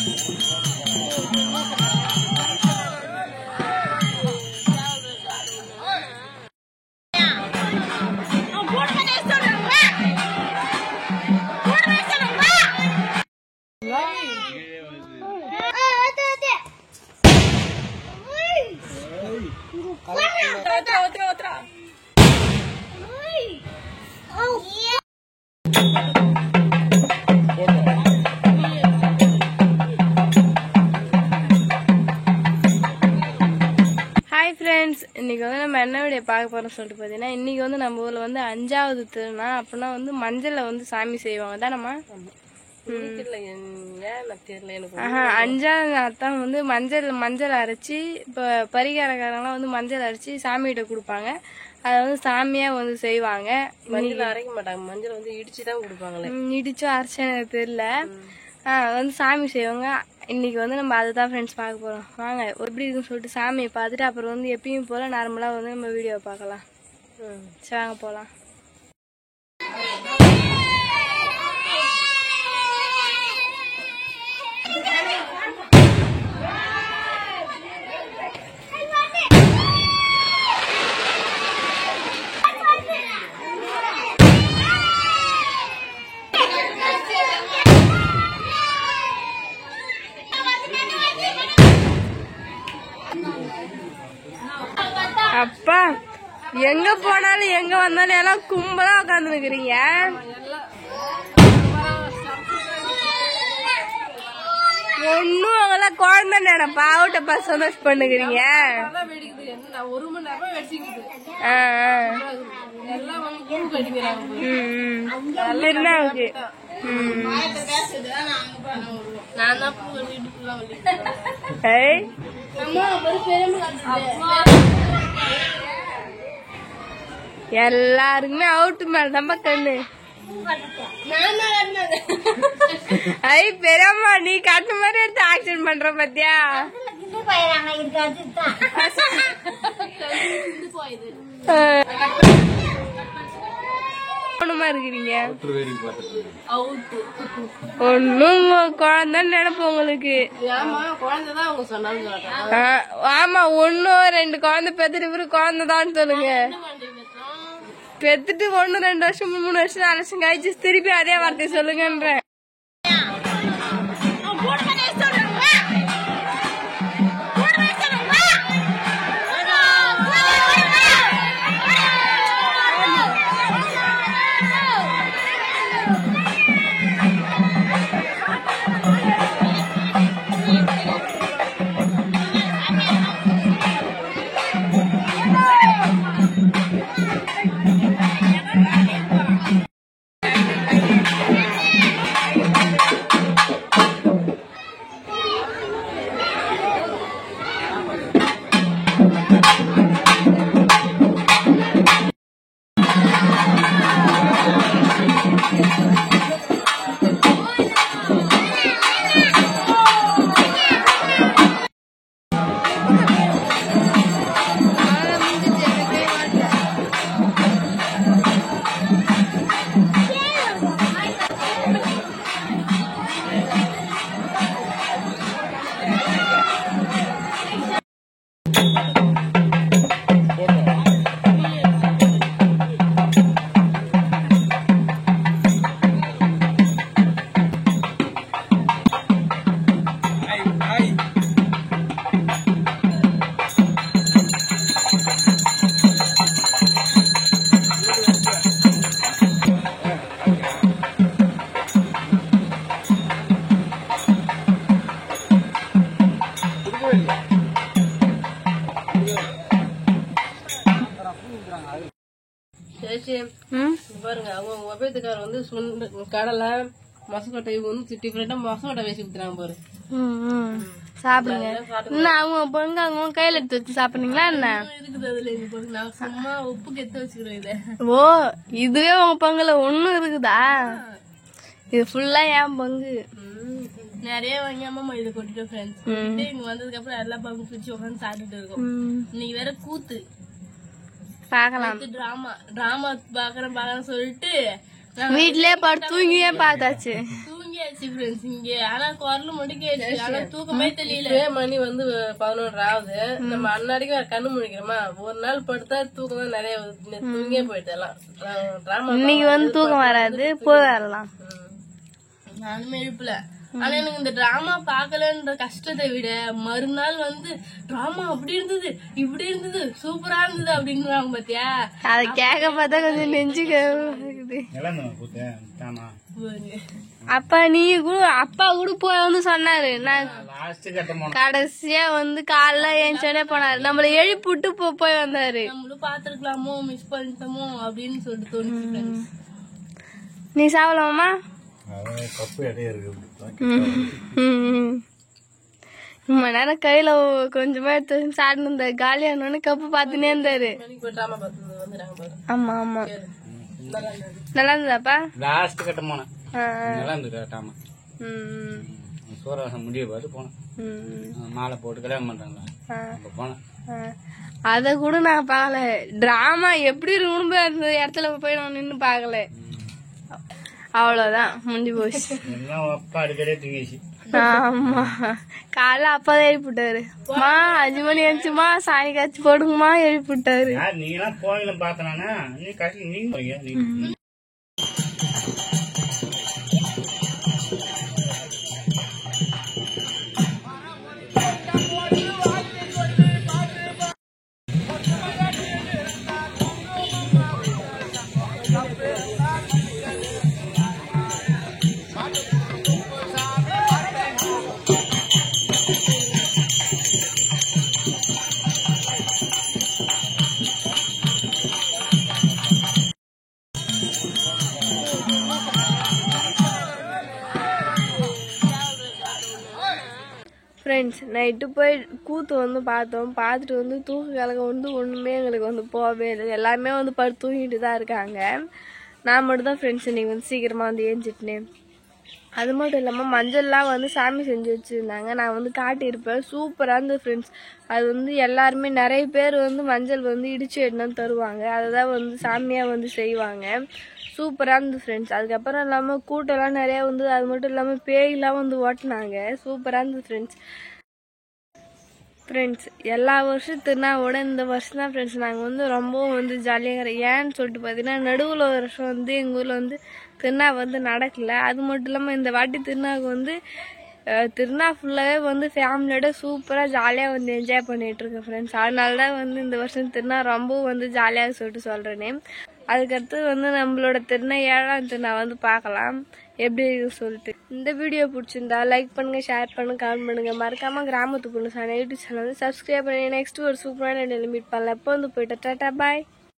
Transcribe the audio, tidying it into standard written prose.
Hi friends, இன்னைக்கு வந்து நம்ம என்ன வீடியோ பார்க்க போறோம்னு சொல்லிட்டு பார்த்தீங்கன்னா இன்னைக்கு வந்து நம்ம ஊர்ல வந்து 5வது திருநாள் அப்படின்னா வந்து மஞ்சள்ல வந்து சாமி செய்வாங்க தான் நம்ம 5வது நாள் வந்து மஞ்சள் அரைச்சி இப்போ பரிகாரக்காரங்களாம் வந்து மஞ்சள் அரைச்சி சாமிகிட்ட கொடுப்பாங்க. அதை வந்து சாமியா வந்து செய்வாங்க. மஞ்சள் அரைக்க மாட்டாங்க, மஞ்சள் வந்து இடிச்சுதான் கொடுப்பாங்களே. இடிச்சும் அரைச்சு எனக்கு தெரியல. வந்து சாமி செய்வாங்க. இன்னைக்கு வந்து நம்ம அதை தான் ஃப்ரெண்ட்ஸ் பார்க்க போறோம். வாங்க எப்படி இருக்குன்னு சொல்லிட்டு சாமியை பார்த்துட்டு அப்புறம் வந்து எப்பயும் போல நார்மலா வந்து நம்ம வீடியோ பார்க்கலாம். சரி வாங்க போலாம். அப்பா எங்க போனாலும் எங்க வந்தாலும் எல்லாம் கும்பலா உட்கார்ந்து நிக்கிறீங்க. ஒன்னும் அவங்கள குழந்தை நினைப்பா அவுட்டப்பா சந்தோஷம் பண்ணுக்கிறீங்க. திருநாவுக்கு எல்லாருக்குமே அவுட்டு மேல நம்ம கண்ணு. ஐ பெரியம்மா நீ கண்ணு மாதிரி எடுத்து ஆக்சன் பண்ற பத்தியா இருக்கிறீங்க. ஒன்னும் குழந்தை நினைப்போம் உங்களுக்கு. ஆமா 1-2 குழந்தை பெத்துட்டு குழந்தைதான் சொல்லுங்க. பெத்துட்டு 1-2 வருஷம் 3 வருஷம் 4 வருஷம் கழிச்சு திருப்பி அதே வார்த்தை சொல்லுங்கன்ற. பாருங்க அவங்க உபயத்துக்காரர் வந்து கடலை மசக்கட்டை வந்து டிஃபரெண்டா மசக்கட்டை வேசி கொடுத்துறாங்க பாரு. சாப்பிடுங்க. அவங்க பொங்க அவங்க கையில எடுத்து வச்சு சாப்பிடுறீங்களா என்ன இருக்குது அதுல? நான் சும்மா உப்புக்கு எடுத்து வச்சுக்கிறேன் இத. ஓ இதுவே உங்க பொங்கல ஒண்ணும் இருக்குதா? இது ஃபுல்லா ஏன் பங்கு. நிறைய வாங்கியாம இதை கொட்டிட்டோம் ஃப்ரெண்ட்ஸ். இங்க வந்ததுக்கு அப்புறம் எல்லா பங்கு பிடிச்சி உட்காந்து சாப்பிட்டுட்டு இருக்கோம். இன்னைக்கு வேற கூத்து பாக்கலாம். டிராமா பாக்குறேன் சொல்லிட்டு வீட்லயே படுத்து தூங்கியே பார்த்தாச்சு. தூங்கி தூங்கியாச்சு ஃப்ரெண்ட்ஸ் இங்க. ஆனா குரல் மட்டும் கேட்டு ஆனா தூக்கமே தெரியல. மணி வந்து 11 ஆகுது. நம்ம அன்னாடிக்கு கண்ணு முழிக்கிறோமா, ஒரு நாள் படுத்தா தூக்கம் தான் நிறைய தூங்கியே போயிட்டு எல்லாம் டிராமா. இன்னைக்கு வந்து தூக்கம் வராது, போய் வரலாம். நானுமே எழுப்பல. ஆனா எனக்கு இந்த டிராமா பாக்கலன்ற கஷ்டத்தை விட மறுநாள் வந்து டிராமா அப்படி இருந்தது இப்படி இருந்தது சூப்பரா இருந்தது அப்படின்றாங்க பாத்தியா. அத கேட்க பார்த்தா கொஞ்சம் நெஞ்சுக்கு அப்பா நீ கூட அப்பா கூட போய் வந்து சொன்னாரு. நான் கடைசியா வந்து காலைல ஏஞ்சோடனே போனாரு, நம்மள எழுப்பிட்டு போய் வந்தாரு. நம்மளும் பாத்துருக்கலாமோ, மிஸ் பண்ணிட்டோமோ அப்படின்னு சொல்லிட்டு தோணுச்சு. நீ சாப்பிடலாமா? ரொம்ப நேரம் கையில கொஞ்சமா எடுத்து சாப்பிட்டு இருந்த காலியானு கப்பு பாத்துனே இருந்தாரு. ஆமா ஆமா நல்லா இருந்ததாப்பா? லாஸ்ட் கட்டம் போனேன், நல்லா இருந்தது கட்டாம. சூரவாசம் முடிய பார்த்து போனேன், மாலை போட்டு கல்யாணம் பண்றாங்களா போனேன். அத கூட நான் பாக்கல. டிராமா எப்படி இருக்குன்னு அந்த இடத்துல போய் நான் நின்னு பாக்கல. அவ்வளவுதான், முடிஞ்சு போச்சு. ஆமா காலைல அப்பாதான் எழுப்பிட்டாரு. மா 5 மணி ஆச்சுமா, சாணி காய்ச்சி போடுங்கம்மா எழுப்பிட்டாரு. நீங்க போவீங்க பாத்தனா நீ கஷ்டம் நீங்க. ஃப்ரெண்ட்ஸ் நைட்டு போய் கூத்து வந்து பார்த்தோம். பார்த்துட்டு வந்து தூக்கு கலக்கம் வந்து ஒன்றுமே எங்களுக்கு வந்து போகவே இல்லை. எல்லாமே வந்து படுத்து தூங்கிட்டு தான் இருக்காங்க. நான் மட்டும் தான் ஃப்ரெண்ட்ஸ் இன்னைக்கு வந்து சீக்கிரமாக வந்து ஏஞ்சிட்டேன். அது மட்டும் இல்லாமல் மஞ்சள்லாம் வந்து சாமி செஞ்சு வச்சுருந்தாங்க. நான் வந்து காட்டியிருப்பேன், சூப்பராக இருந்தது ஃப்ரெண்ட்ஸ். அது வந்து எல்லாருமே நிறைய பேர் வந்து மஞ்சள் வந்து இடிச்சு எடுத்து தருவாங்க. அதை தான் வந்து சாமியாக வந்து செய்வாங்க. சூப்பராக இருந்தது ஃப்ரெண்ட்ஸ். அதுக்கப்புறம் இல்லாமல் கூட்டம்லாம் நிறையா வந்து, அது மட்டும் இல்லாமல் பேயெல்லாம் வந்து ஓட்டினாங்க. சூப்பராக இருந்தது ஃப்ரெண்ட்ஸ். எல்லா வருஷம் திருநாவோட இந்த வருஷம் தான் ஃப்ரெண்ட்ஸ் நாங்கள் வந்து ரொம்பவும் வந்து ஜாலியாக இருக்கிறோம். ஏன்னு சொல்லிட்டு பார்த்தீங்கன்னா, நடுவில் ஒரு வருஷம் வந்து எங்கள் ஊரில் வந்து திருநா வந்து நடக்கல. அது மட்டும் இல்லாமல் இந்த வாட்டி திருநாவுக்கு வந்து திருநா ஃபுல்லாகவே வந்து ஃபேமிலியோட சூப்பராக ஜாலியாக வந்து என்ஜாய் பண்ணிகிட்ருக்கேன் ஃப்ரெண்ட்ஸ். அதனால தான் வந்து இந்த வருஷம் திருநா ரொம்பவும் வந்து ஜாலியாக சொல்லிட்டு சொல்கிறேனே. அதுக்கடுத்து வந்து நம்மளோட திருநா 7ஆம் திருநா வந்து பார்க்கலாம் எப்படி இருக்குன்னு சொல்லிட்டு. இந்த வீடியோ பிடிச்சிருந்தா லைக் பண்ணுங்க, ஷேர் பண்ணுங்க, கமெண்ட் பண்ணுங்க. மறக்காம கிராமத்து பொண்ணு யூடியூப் சேனல் வந்து சப்ஸ்கிரைப் பண்ணி நெக்ஸ்ட் ஒரு சூப்பரான மீட் பண்ணலாம். எப்போ வந்து போயிட்டு டாடா பாய்.